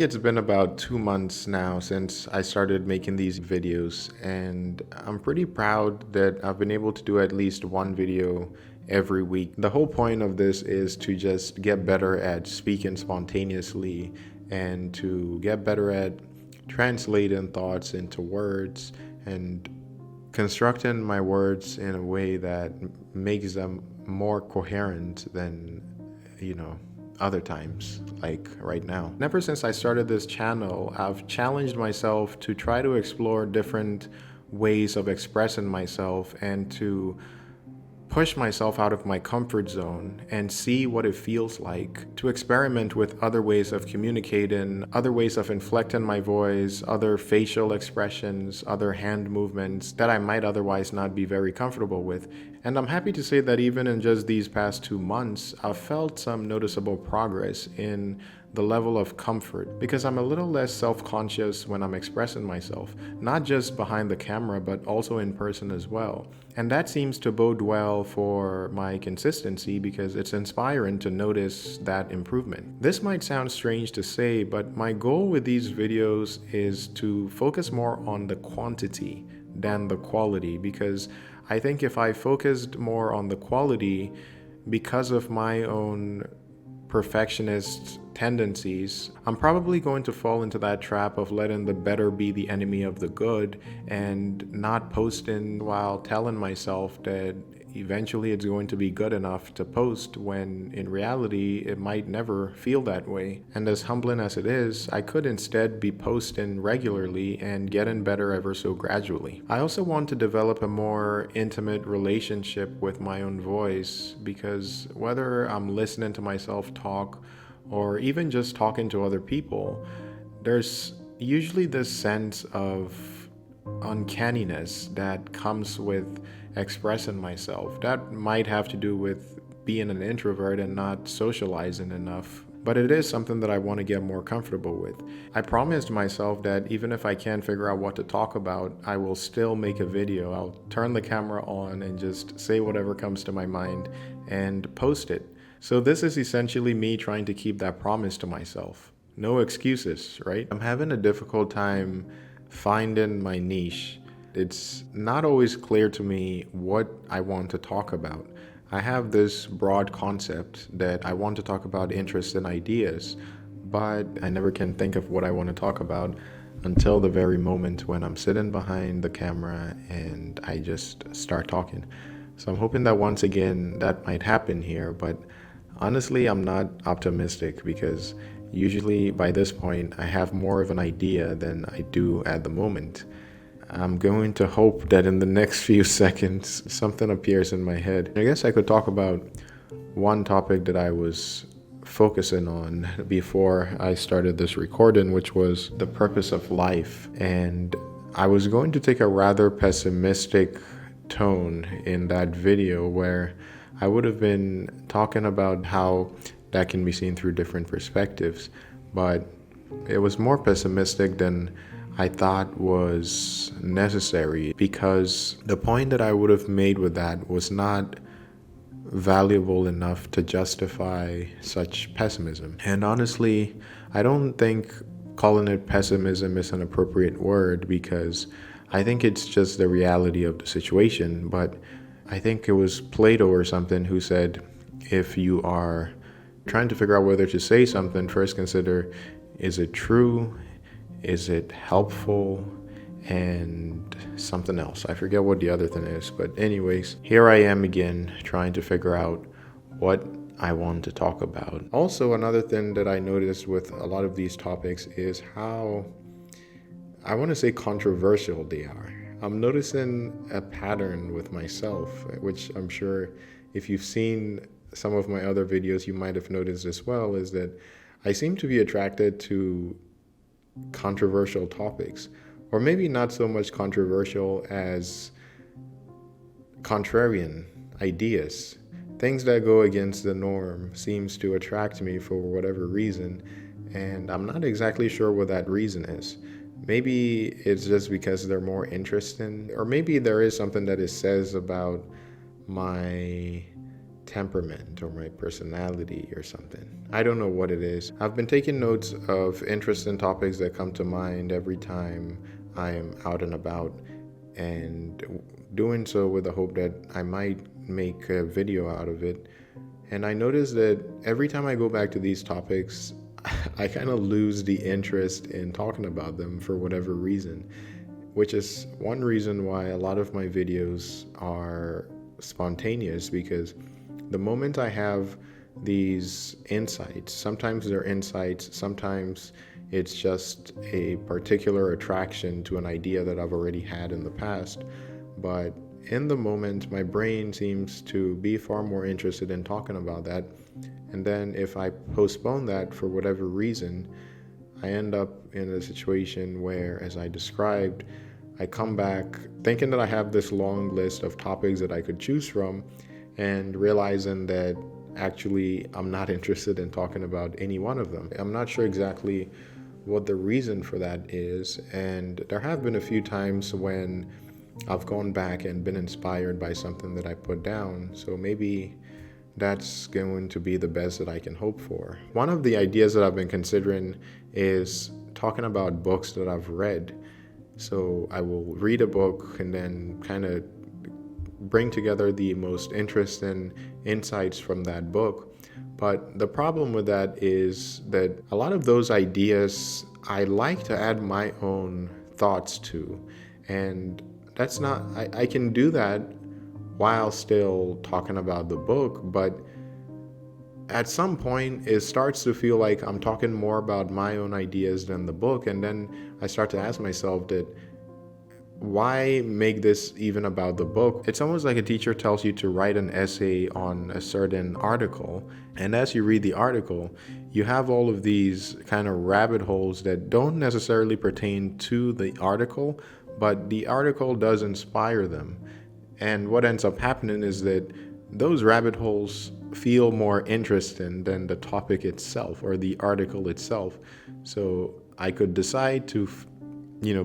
It's been about 2 months now since I started making these videos, and I'm pretty proud that I've been able to do at least one video every week. The whole point of this is to just get better at speaking spontaneously and to get better at translating thoughts into words and constructing my words in a way that makes them more coherent than, you know, other times, like right now. And ever since I started this channel, I've challenged myself to try to explore different ways of expressing myself and to push myself out of my comfort zone and see what it feels like to experiment with other ways of communicating, other ways of inflecting my voice, other facial expressions, other hand movements that I might otherwise not be very comfortable with. And I'm happy to say that even in just these past 2 months, I've felt some noticeable progress in the level of comfort because I'm a little less self-conscious when I'm expressing myself, not just behind the camera, but also in person as well. And that seems to bode well for my consistency because it's inspiring to notice that improvement. This might sound strange to say, but my goal with these videos is to focus more on the quantity than the quality, because I think if I focused more on the quality because of my own perfectionist tendencies, I'm probably going to fall into that trap of letting the better be the enemy of the good and not posting while telling myself that eventually it's going to be good enough to post, when in reality it might never feel that way. And as humbling as it is, I could instead be posting regularly and getting better ever so gradually. I also want to develop a more intimate relationship with my own voice, because whether I'm listening to myself talk or even just talking to other people, there's usually this sense of uncanniness that comes with expressing myself. That might have to do with being an introvert and not socializing enough, but it is something that I want to get more comfortable with. I promised myself that even if I can't figure out what to talk about, I will still make a video. I'll turn the camera on and just say whatever comes to my mind and post it. So this is essentially me trying to keep that promise to myself. No excuses, right? I'm having a difficult time finding my niche. It's not always clear to me what I want to talk about. I have this broad concept that I want to talk about interests and ideas, but I never can think of what I want to talk about until the very moment when I'm sitting behind the camera and I just start talking. So I'm hoping that once again that might happen here, but honestly, I'm not optimistic because usually by this point I have more of an idea than I do at the moment. I'm going to hope that in the next few seconds something appears in my head. I guess I could talk about one topic that I was focusing on before I started this recording, which was the purpose of life. And I was going to take a rather pessimistic tone in that video where I would have been talking about how that can be seen through different perspectives, but it was more pessimistic than I thought was necessary, because the point that I would have made with that was not valuable enough to justify such pessimism. And honestly, I don't think calling it pessimism is an appropriate word, because I think it's just the reality of the situation. But I think it was Plato or something who said, if you are trying to figure out whether to say something, first consider, is it true? Is it helpful? And something else. I forget what the other thing is. But anyways, here I am again trying to figure out what I want to talk about. Also, another thing that I noticed with a lot of these topics is how, I want to say, controversial they are. I'm noticing a pattern with myself, which I'm sure if you've seen some of my other videos, you might have noticed as well, is that I seem to be attracted to controversial topics, or maybe not so much controversial as contrarian ideas. Things that go against the norm seems to attract me for whatever reason, and I'm not exactly sure what that reason is. Maybe it's just because they're more interesting, or maybe there is something that it says about my temperament or my personality or something. I don't know what it is. I've been taking notes of interesting topics that come to mind every time I am out and about, and doing so with the hope that I might make a video out of it. And I noticed that every time I go back to these topics, I kind of lose the interest in talking about them for whatever reason, which is one reason why a lot of my videos are spontaneous, because the moment I have these insights, sometimes they're insights, sometimes it's just a particular attraction to an idea that I've already had in the past. But in the moment, my brain seems to be far more interested in talking about that. And then if I postpone that for whatever reason, I end up in a situation where, as I described, I come back thinking that I have this long list of topics that I could choose from, and realizing that actually I'm not interested in talking about any one of them. I'm not sure exactly what the reason for that is, and there have been a few times when I've gone back and been inspired by something that I put down, so maybe that's going to be the best that I can hope for. One of the ideas that I've been considering is talking about books that I've read. So I will read a book and then kind of bring together the most interesting insights from that book. But the problem with that is that a lot of those ideas I like to add my own thoughts to. And that's not, I can do that while still talking about the book, but at some point it starts to feel like I'm talking more about my own ideas than the book. And then I start to ask myself that, why make this even about the book? It's almost like a teacher tells you to write an essay on a certain article, and as you read the article, you have all of these kind of rabbit holes that don't necessarily pertain to the article, but the article does inspire them. And what ends up happening is that those rabbit holes feel more interesting than the topic itself or the article itself. So I could decide to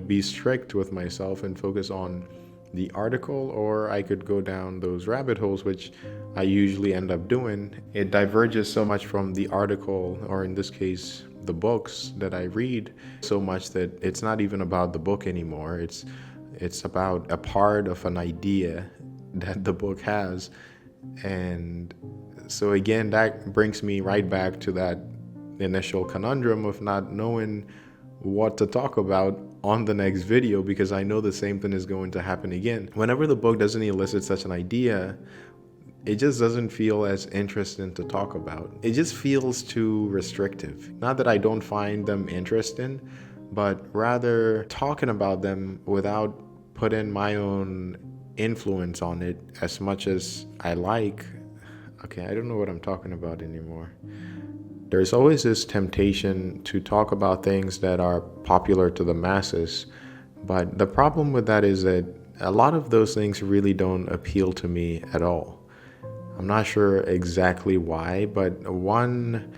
be strict with myself and focus on the article, or I could go down those rabbit holes, which I usually end up doing. It diverges so much from the article, or in this case, the books that I read, so much that it's not even about the book anymore. It's about a part of an idea that the book has. And so again, that brings me right back to that initial conundrum of not knowing what to talk about on the next video, because I know the same thing is going to happen again. Whenever the book doesn't elicit such an idea, it just doesn't feel as interesting to talk about. It just feels too restrictive. Not that I don't find them interesting, but rather talking about them without putting my own influence on it as much as I like. Okay, I don't know what I'm talking about anymore. There's always this temptation to talk about things that are popular to the masses, but the problem with that is that a lot of those things really don't appeal to me at all. I'm not sure exactly why, but one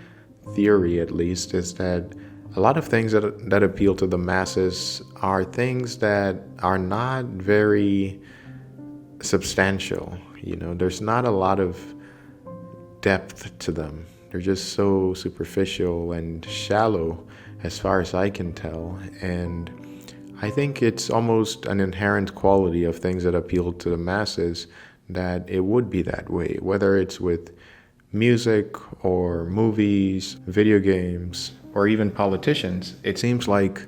theory at least is that a lot of things that appeal to the masses are things that are not very substantial. There's not a lot of depth to them. They're just so superficial and shallow as far as I can tell. And I think it's almost an inherent quality of things that appeal to the masses that it would be that way, whether it's with music or movies, video games, or even politicians. It seems like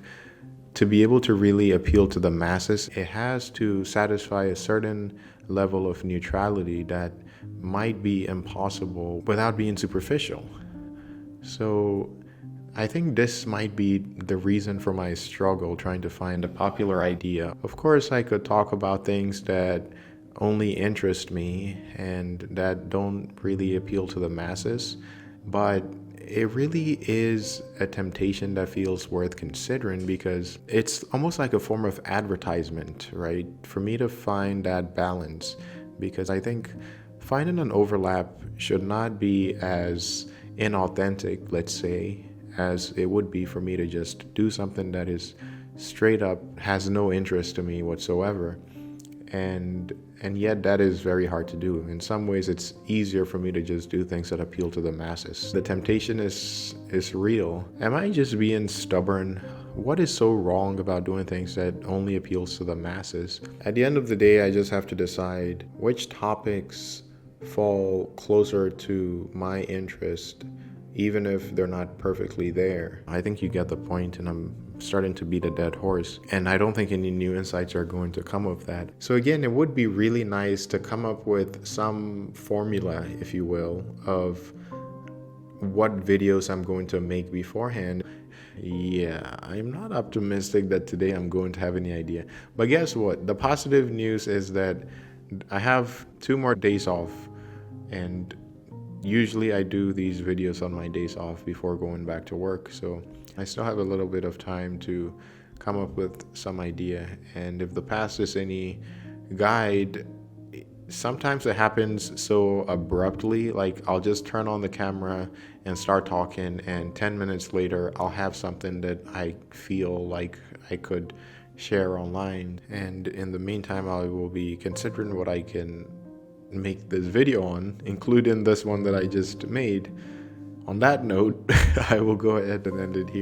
to be able to really appeal to the masses, it has to satisfy a certain level of neutrality that might be impossible without being superficial. So I think this might be the reason for my struggle trying to find a popular idea. Of course, I could talk about things that only interest me and that don't really appeal to the masses, but it really is a temptation that feels worth considering, because it's almost like a form of advertisement, right? For me to find that balance, because I think finding an overlap should not be as inauthentic, let's say, as it would be for me to just do something that is straight up has no interest to me whatsoever. and yet that is very hard to do. In some ways it's easier for me to just do things that appeal to the masses. The temptation is real. Am I just being stubborn? What is so wrong about doing things that only appeals to the masses? At the end of the day, I just have to decide which topics fall closer to my interest, even if they're not perfectly there. I think you get the point, and I'm starting to beat a dead horse, and I don't think any new insights are going to come of that. So again, it would be really nice to come up with some formula, if you will, of what videos I'm going to make beforehand. Yeah, I'm not optimistic that today I'm going to have any idea. But guess what? The positive news is that I have 2 more days off, and usually I do these videos on my days off before going back to work. So I still have a little bit of time to come up with some idea. And if the past is any guide, sometimes it happens so abruptly. Like, I'll just turn on the camera and start talking, and 10 minutes later I'll have something that I feel like I could share online. And in the meantime, I will be considering what I can make this video on, including this one that I just made. On that note, I will go ahead and end it here.